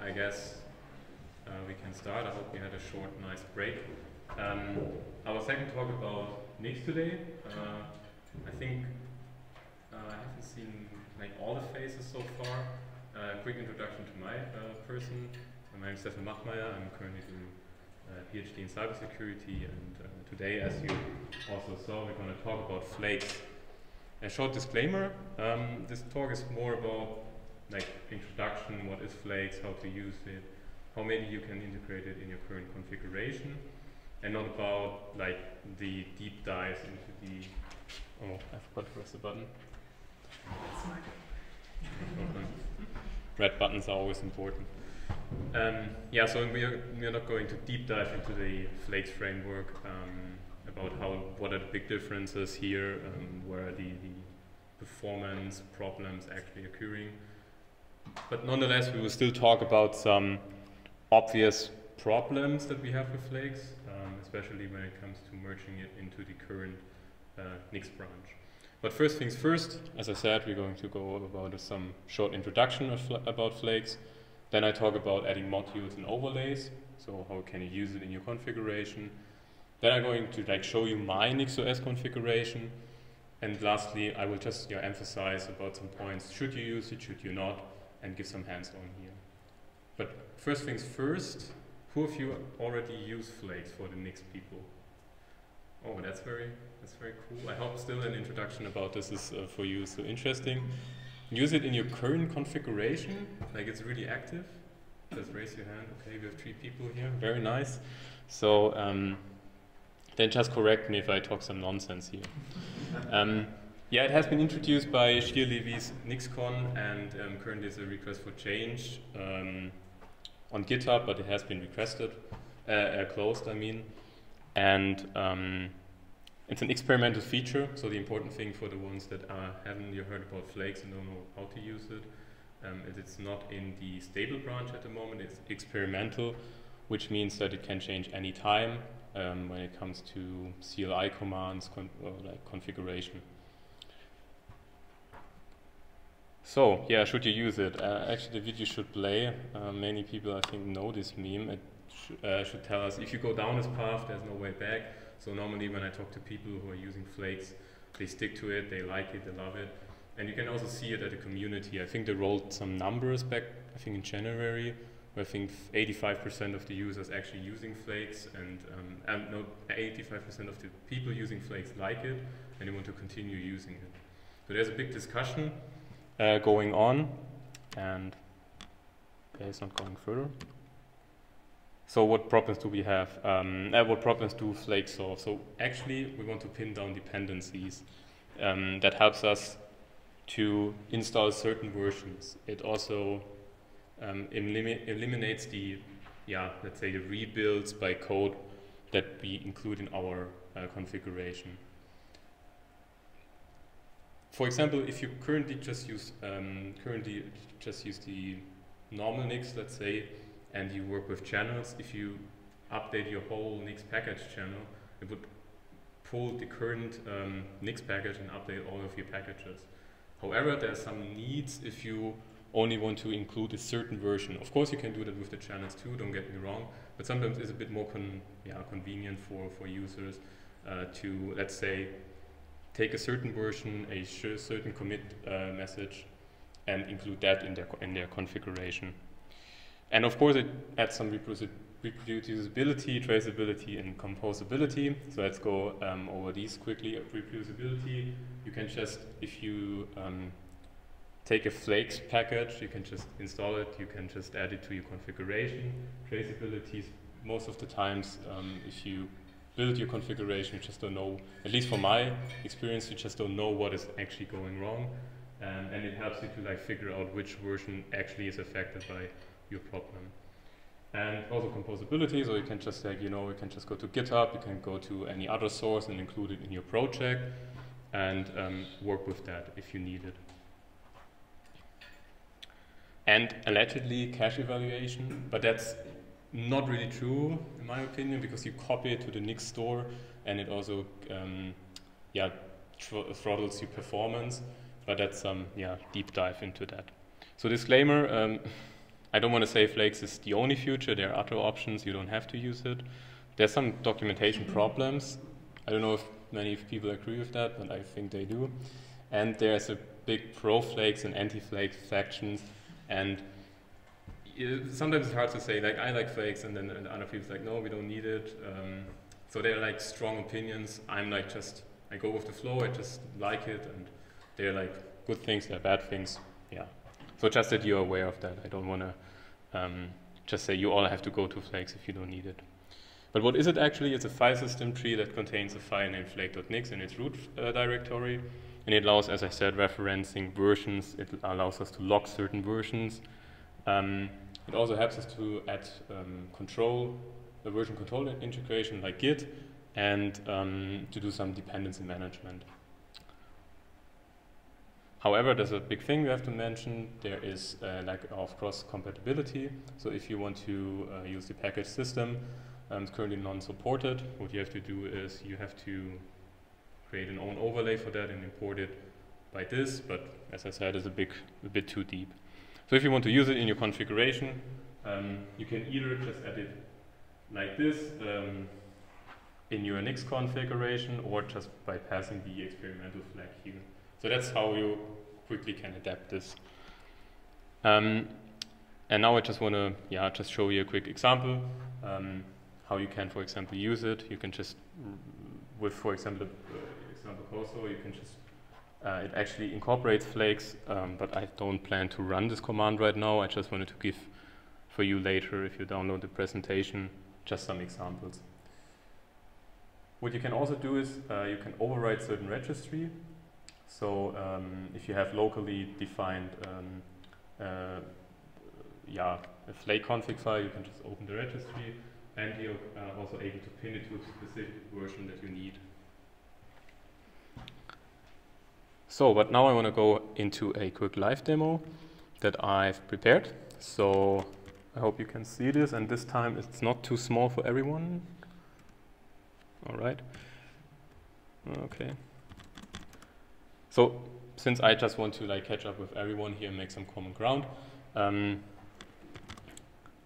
I guess we can start. I hope we had a short, nice break. Our second talk about Nix today. I think I haven't seen like all the faces so far. Quick introduction to my person. My name is Stefan Machmeier. I'm currently doing a PhD in cybersecurity, and today, as you also saw, we're going to talk about Flakes. A short disclaimer: this talk is more about like introduction, what is Flakes, how to use it, how maybe you can integrate it in your current configuration, and not about like the deep dives into the. Oh, I forgot to press the button. Red buttons are always important. Yeah, so we are not going to deep dive into the Flakes framework, about what are the big differences here, where are the performance problems actually occurring. But nonetheless, we will still talk about some obvious problems that we have with Flakes, especially when it comes to merging it into the current Nix branch. But first things first, as I said, we're going to go about some short introduction about Flakes. Then I talk about adding modules and overlays, so how can you use it in your configuration. Then I'm going to show you my NixOS configuration. And lastly, I will just emphasize about some points. Should you use it, should you not, and give some hands-on here. But first things first, who of you already use Flakes for the Nix people? Oh, that's very cool. I hope still an introduction about this is for you so interesting. Use it in your current configuration, like it's really active. Just raise your hand. Okay, we have 3 people here. Very nice. So then just correct me if I talk some nonsense here. Yeah, it has been introduced by Shir Levy's NixCon, and currently it's a request for change on GitHub, but it has been requested, closed, I mean. And it's an experimental feature, so the important thing for the ones that haven't heard about Flakes and don't know how to use it, it's not in the stable branch at the moment, it's experimental, which means that it can change any time when it comes to CLI commands or like configuration. So, yeah, should you use it? Actually, the video should play. Many people, I think, know this meme. It should tell us if you go down this path, there's no way back. So normally when I talk to people who are using Flakes, they stick to it, they like it, they love it. And you can also see it at the community. I think they rolled some numbers back, I think in January, where I think 85% of the users actually using Flakes, and no, 85% of the people using Flakes like it, and they want to continue using it. So there's a big discussion going on, and it's not going further. So what problems do we have? What problems do Flakes solve? So actually we want to pin down dependencies. That helps us to install certain versions. It also eliminates the, let's say the rebuilds by code that we include in our configuration. For example, if you currently just use the normal Nix, let's say, and you work with channels, if you update your whole Nix package channel, it would pull the current Nix package and update all of your packages. However, there are some needs if you only want to include a certain version. Of course, you can do that with the channels too, don't get me wrong, but sometimes it's a bit more convenient for users to, let's say, take a certain version, a certain commit message, and include that in their configuration. And of course, it adds some reproducibility, traceability, and composability. So let's go over these quickly. Reproducibility, you can just, if you take a Flakes package, you can just install it, you can just add it to your configuration. Traceability, most of the times, if you build your configuration, you just don't know, at least from my experience, you just don't know what is actually going wrong. And it helps you to figure out which version actually is affected by your problem. And also composability, so you can just you can just go to GitHub, you can go to any other source and include it in your project and work with that if you need it. And allegedly cache evaluation, but that's not really true in my opinion, because you copy it to the Nix store and it also throttles your performance, but that's some deep dive into that. So disclaimer, I don't want to say Flakes is the only future. There are other options. You don't have to use it. There's some documentation problems. I don't know if many people agree with that, but I think they do. And there's a big pro-Flakes and anti-Flakes factions. And sometimes it's hard to say, like, I like Flakes, and then other people's like, no, we don't need it. So they're like strong opinions. I'm like I go with the flow, I just like it, and they're like good things, they're bad things. Yeah. So just that you're aware of that. I don't want to just say you all have to go to Flakes if you don't need it. But what is it actually? It's a file system tree that contains a file named flake.nix in its root directory. And it allows, as I said, referencing versions. It allows us to log certain versions. It also helps us to add a version control integration like Git, and to do some dependency management. However, there's a big thing we have to mention. There is a lack of cross-compatibility. So if you want to use the package system, it's currently non-supported. What you have to do is you have to create an own overlay for that and import it by this, but as I said, it's a bit too deep. So if you want to use it in your configuration, you can either just add it like this in your Nix configuration, or just by passing the experimental flag here. So that's how you quickly can adapt this. And now I just want to just show you a quick example how you can, for example, use it. You can just, with, for example, example also, you can just, it actually incorporates Flakes, but I don't plan to run this command right now. I just wanted to give for you later, if you download the presentation, just some examples. What you can also do is you can override certain registry. So if you have locally defined a Flake config file, you can just open the registry, and you're also able to pin it to a specific version that you need. So, but now I want to go into a quick live demo that I've prepared. So I hope you can see this, and this time it's not too small for everyone. All right. Okay. So since I just want to like catch up with everyone here and make some common ground,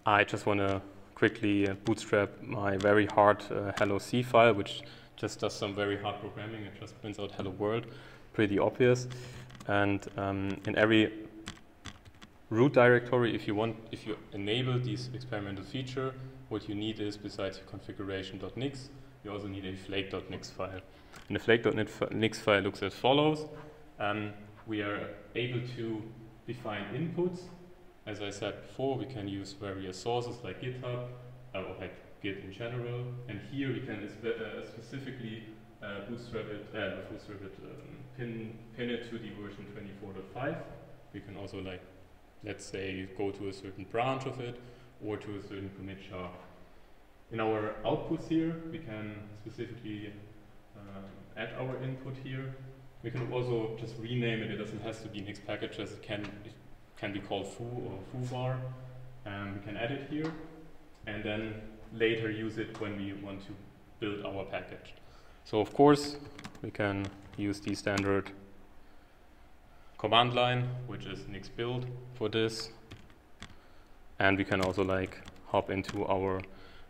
I just want to quickly bootstrap my very hard hello C file, which just does some very hard programming. It just prints out hello world, pretty obvious. And in every root directory, if you enable this experimental feature, what you need is, besides your configuration.nix, you also need a flake.nix file. And the flake.nix file looks as follows. We are able to define inputs. As I said before, we can use various sources like GitHub, or like Git in general. And here we can specifically pin it to the version 24.5. We can also, like, let's say, go to a certain branch of it or to a certain commit shard. In our outputs here, we can specifically add our input here. We can also just rename it. It doesn't have to be Nix packages. It can be called foo or foobar. We can add it here, and then later use it when we want to build our package. So of course, we can use the standard command line, which is nix build for this. And we can also like hop into our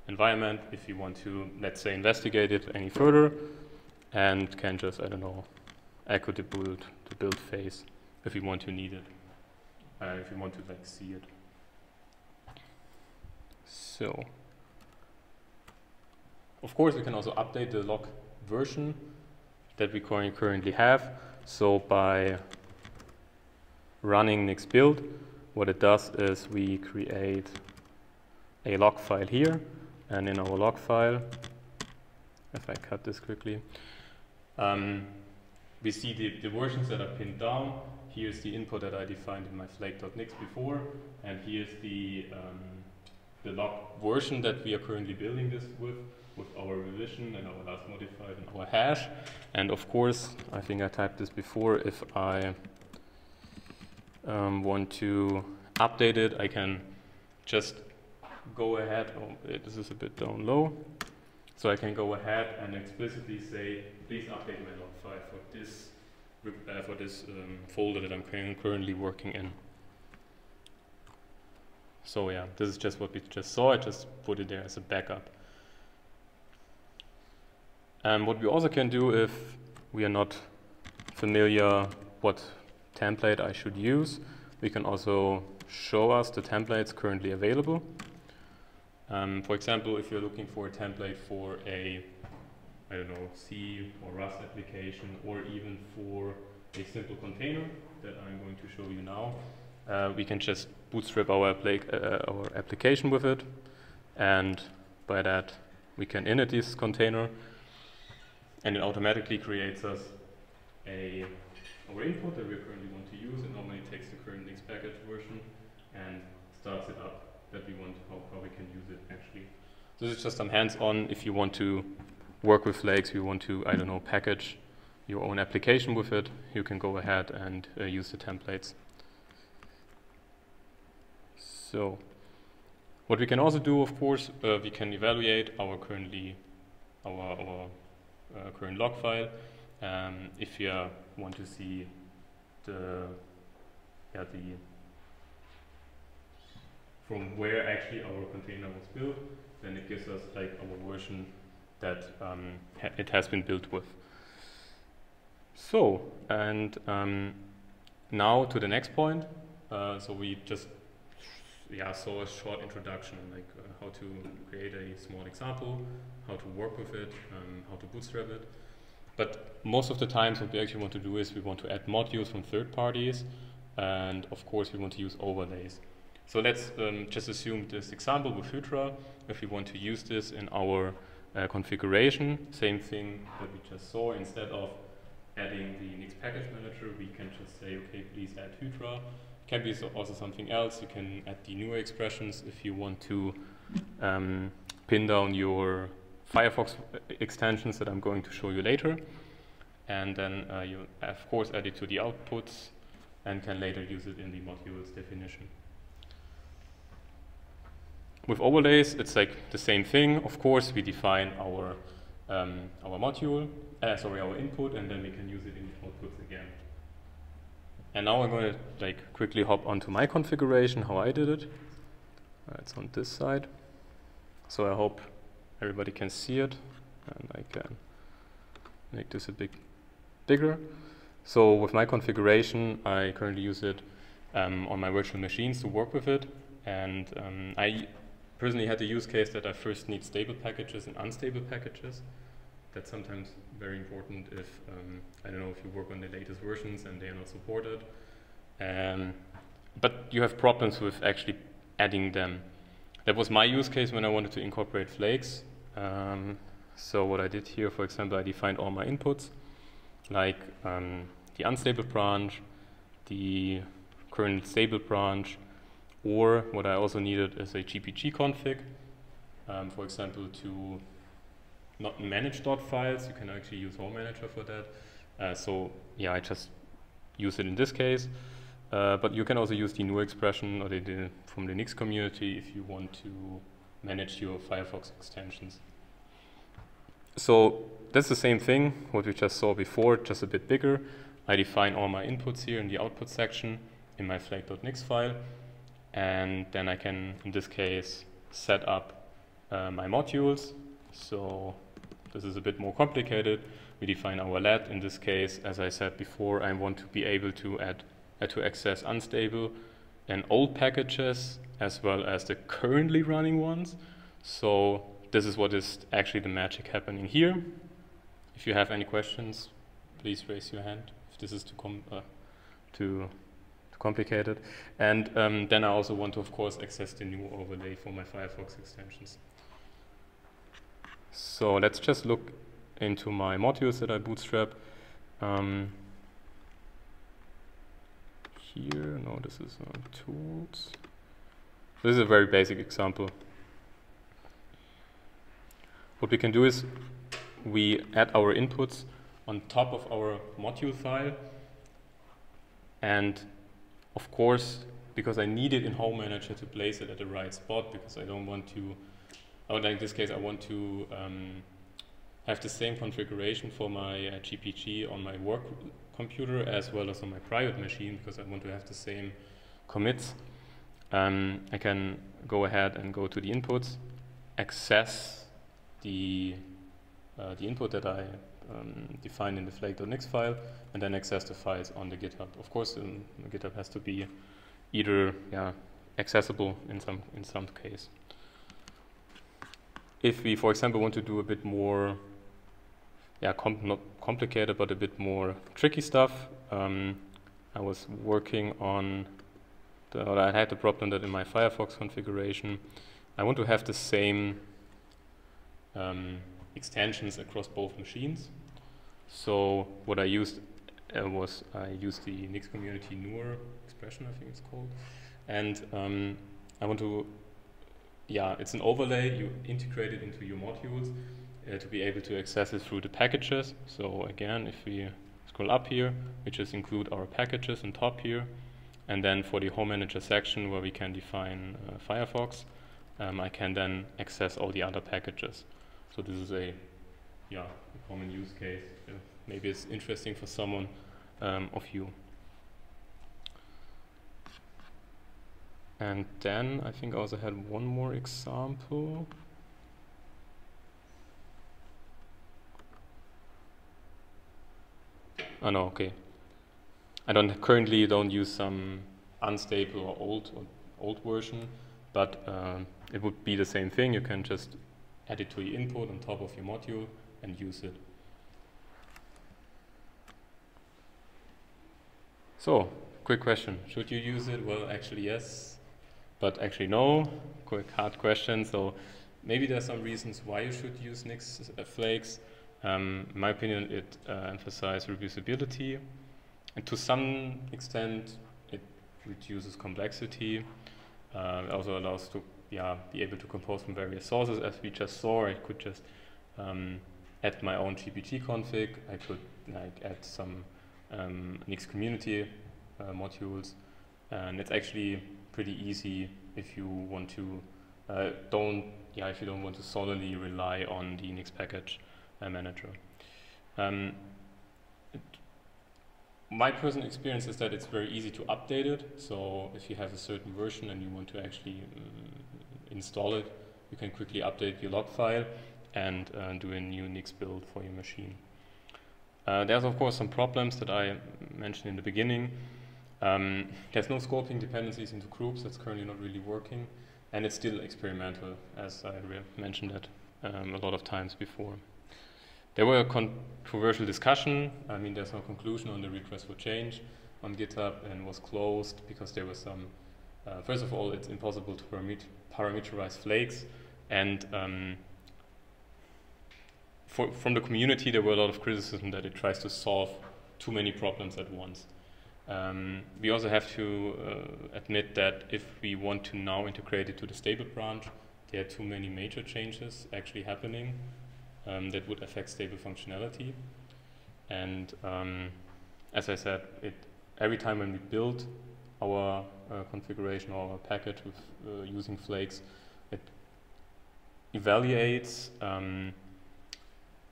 environment if you want to, let's say, investigate it any further, and can just, I don't know, echo the build phase if you want to need it, if you want to like see it. So, of course, we can also update the log version that we currently have. So by running nix build, what it does is we create a log file here, and in our log file, if I cut this quickly, we see the versions that are pinned down. Here's the input that I defined in my flake.nix before, and here's the log version that we are currently building this with our revision and our last modified and our hash. And of course, I think I typed this before, if I want to update it, I can just go ahead, this is a bit down low, so I can go ahead and explicitly say, please update my log file for this folder that I'm currently working in. So yeah, this is just what we just saw. I just put it there as a backup. And what we also can do if we are not familiar what template I should use, we can also show us the templates currently available. For example, if you're looking for a template for a, I don't know, C or Rust application, or even for a simple container that I'm going to show you now, we can just bootstrap our application with it, and by that we can init this container, and it automatically creates us our input that we currently want to use. It normally takes the current Nix package version and starts it up that we want, how we can use it actually. So this is just some hands-on. If you want to work with Flakes, you want to, I don't know, package your own application with it, you can go ahead and use the templates. So what we can also do, of course, we can evaluate our current log file. If you want to see from where actually our container was built, then it gives us like our version that it has been built with. So, and now to the next point. So we just saw a short introduction, like how to create a small example, how to work with it, how to bootstrap it. But most of the times what we actually want to do is we want to add modules from third parties, and of course we want to use overlays. So let's just assume this example with Hydra. If we want to use this in our configuration, same thing that we just saw, instead of adding the Nix package manager, we can just say, okay, please add Hydra. It can be also something else. You can add the newer expressions if you want to pin down your Firefox extensions that I'm going to show you later. And then you, of course, add it to the outputs and can later use it in the modules definition. With overlays, it's like the same thing. Of course, we define our module, our input, and then we can use it in the outputs again. And now I'm going to like quickly hop onto my configuration, how I did it. It's on this side. So I hope everybody can see it, and I can make this a bit bigger. So with my configuration, I currently use it on my virtual machines to work with it. And I personally had the use case that I first need stable packages and unstable packages. That's sometimes very important if, I don't know, if you work on the latest versions and they are not supported. But you have problems with actually adding them. That was my use case when I wanted to incorporate Flakes. So what I did here, for example, I defined all my inputs, like the unstable branch, the current stable branch, or what I also needed is a GPG config, for example, to not manage .files. You can actually use Home Manager for that. So yeah, I just use it in this case. But you can also use the new expression or from the Nix community if you want to manage your Firefox extensions. So that's the same thing, what we just saw before, just a bit bigger. I define all my inputs here in the output section in my flake.nix file. And then I can, in this case, set up my modules. So this is a bit more complicated. We define our let. In this case, as I said before, I want to be able to access unstable and old packages as well as the currently running ones. So this is what is actually the magic happening here. If you have any questions, please raise your hand if this is too complicated. And then I also want to, of course, access the new overlay for my Firefox extensions. So let's just look into my modules that I bootstrap. Here, no, this is on tools. This is a very basic example. What we can do is we add our inputs on top of our module file, and of course, because I need it in Home Manager to place it at the right spot, because I don't want to, in this case, I want to have the same configuration for my GPG on my work computer as well as on my private machine, because I want to have the same commits. I can go ahead and go to the inputs, access the input that I defined in the flake.nix file, and then access the files on the GitHub. Of course, the GitHub has to be either accessible in some case. If we, for example, want to do a bit more, not complicated, but a bit more tricky stuff, I was working on, I had the problem that in my Firefox configuration, I want to have the same extensions across both machines. So what I used was I used the Nix community newer expression, I think it's called, and I want to, it's an overlay. You integrate it into your modules to be able to access it through the packages. So again, if we scroll up here, we just include our packages on top here, and then for the home manager section where we can define Firefox, I can then access all the other packages. So this is a common use case. Maybe it's interesting for someone of you. And then I think I also had one more example. Oh no, okay. I currently don't use some unstable or old version, but it would be the same thing. You can just add it to your input on top of your module and use it. So, quick question. Should you use it? Well, actually yes, but actually no. Quick hard question. So maybe there's some reasons why you should use Nix Flakes. In my opinion, it emphasizes reproducibility, and to some extent it reduces complexity. It also allows to be able to compose from various sources. As we just saw, I could just add my own GPT config. I could add some Nix community modules, and it's actually pretty easy if you want to if you don't want to solely rely on the Nix package manager. My personal experience is that it's very easy to update it. So if you have a certain version and you want to actually install it, you can quickly update your log file and do a new Nix build for your machine. There's of course some problems that I mentioned in the beginning. There's no scoping dependencies into groups. That's currently not really working, and it's still experimental, as I mentioned that a lot of times before. There were a controversial discussion. I mean, there's no conclusion on the request for change on GitHub, and was closed because there was some. First of all, it's impossible to parameterize flakes, and from the community, there were a lot of criticism that it tries to solve too many problems at once. We also have to admit that if we want to now integrate it to the stable branch, there are too many major changes actually happening that would affect stable functionality. And as I said, every time when we build our configuration or our package with using flakes, it evaluates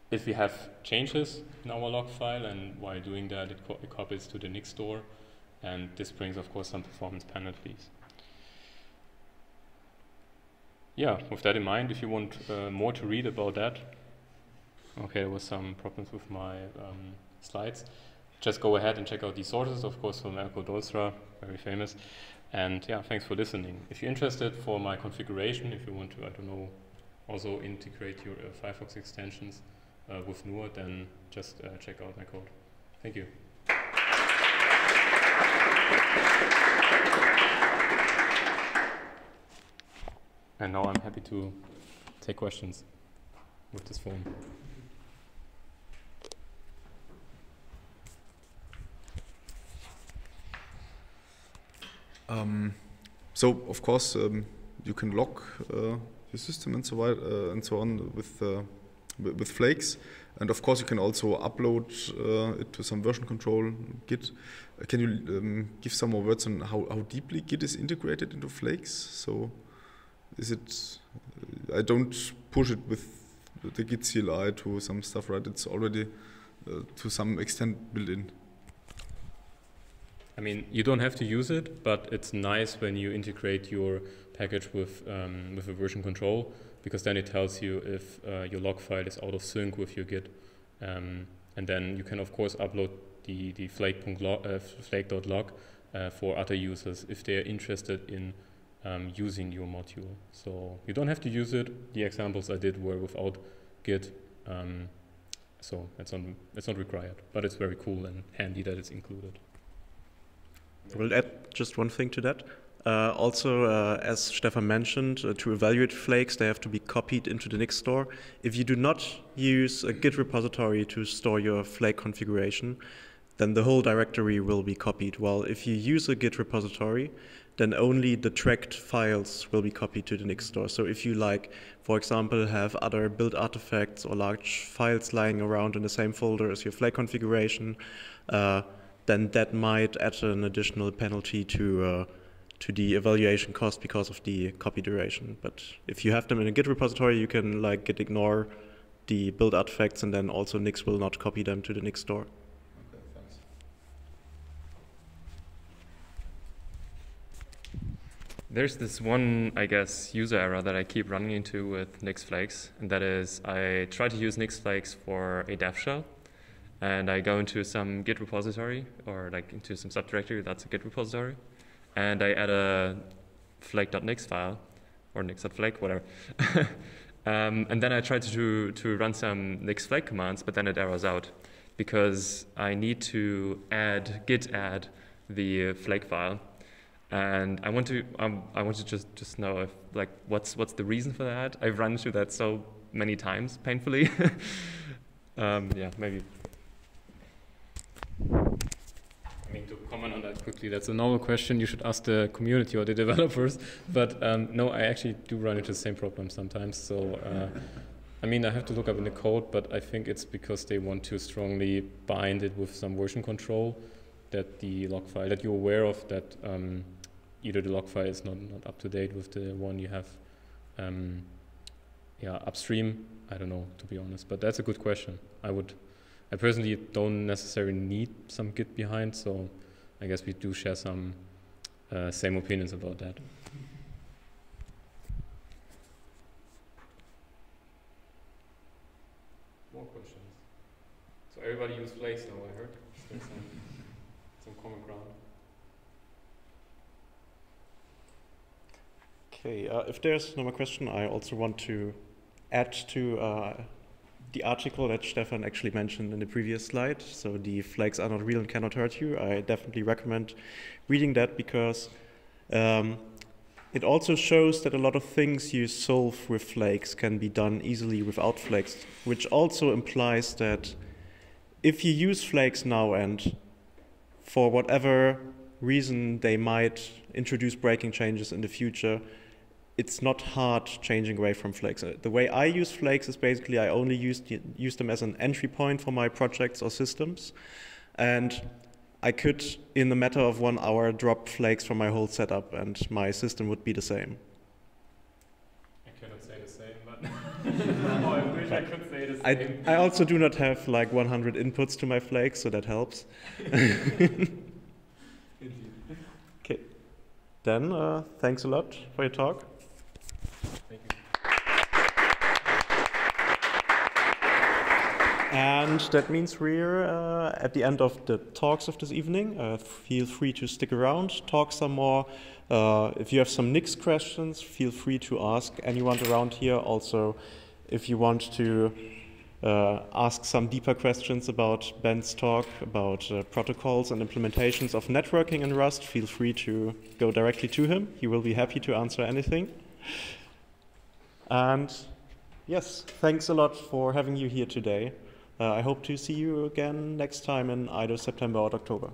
if we have changes in our log file, and while doing that, it copies to the Nix store, and this brings, of course, some performance penalties. Yeah, with that in mind, if you want more to read about that, okay, there was some problems with my slides. Just go ahead and check out these sources, of course, from Elko Dolstra, very famous. And yeah, thanks for listening. If you're interested for my configuration, if you want to, I don't know, also integrate your Firefox extensions with NUA, then just check out my code. Thank you. And now I'm happy to take questions with this phone. So of course you can lock your system and so on with flakes, and of course you can also upload it to some version control Git. Can you give some more words on how deeply Git is integrated into flakes? So is it I don't push it with the Git CLI to some stuff, right? It's already to some extent built in. I mean, you don't have to use it, but it's nice when you integrate your package with a version control, because then it tells you if your log file is out of sync with your Git. And then you can, of course, upload the flake.log for other users if they're interested in using your module. So you don't have to use it. The examples I did were without Git. So it's not required, but it's very cool and handy that it's included. I will add just one thing to that. Also, as Stefan mentioned, to evaluate flakes, they have to be copied into the Nix store. If you do not use a Git repository to store your flake configuration, then the whole directory will be copied. While if you use a Git repository, then only the tracked files will be copied to the Nix store. So if you, like, for example, have other build artifacts or large files lying around in the same folder as your flake configuration, then that might add an additional penalty to the evaluation cost because of the copy duration. But if you have them in a Git repository, you can like Git ignore the build artifacts, and then also Nix will not copy them to the Nix store. Okay, thanks. There's this one, I guess, user error that I keep running into with Nix Flakes, and that is I try to use Nix Flakes for a dev shell, and I go into some Git repository, or like into some subdirectory that's a Git repository, and I add a flake.nix file, or nix.flake, whatever. And then I try to run some Nix Flake commands, but then it errors out because I need to git add the flake file, and I want to just know if, like, what's the reason for that. I've run into that so many times, painfully. Yeah, maybe. I mean, to comment on that quickly, that's a normal question. You should ask the community or the developers. But no, I actually do run into the same problem sometimes. So, I mean, I have to look up in the code, but I think it's because they want to strongly bind it with some version control, that the log file, that you're aware of, that either the log file is not up to date with the one you have upstream. I don't know, to be honest, but that's a good question. I personally don't necessarily need some Git behind, so I guess we do share some same opinions about that. More questions? So everybody use Flakes now, I heard. There's some common ground. Okay, if there's no more question, I also want to add to the article that Stefan actually mentioned in the previous slide. So the flakes are not real and cannot hurt you. I definitely recommend reading that because it also shows that a lot of things you solve with flakes can be done easily without flakes, which also implies that if you use flakes now and for whatever reason they might introduce breaking changes in the future, it's not hard changing away from flakes. The way I use flakes is basically I only use them as an entry point for my projects or systems. And I could, in the matter of 1 hour, drop flakes from my whole setup and my system would be the same. I cannot say the same, but I wish I could say the same. I also do not have like 100 inputs to my flakes, so that helps. Okay. Then thanks a lot for your talk. Thank you. And that means we're at the end of the talks of this evening. Feel free to stick around, talk some more. If you have some Nix questions, feel free to ask anyone around here. Also, if you want to ask some deeper questions about Ben's talk, about protocols and implementations of networking in Rust, feel free to go directly to him. He will be happy to answer anything. And yes, thanks a lot for having you here today. I hope to see you again next time in either September or October.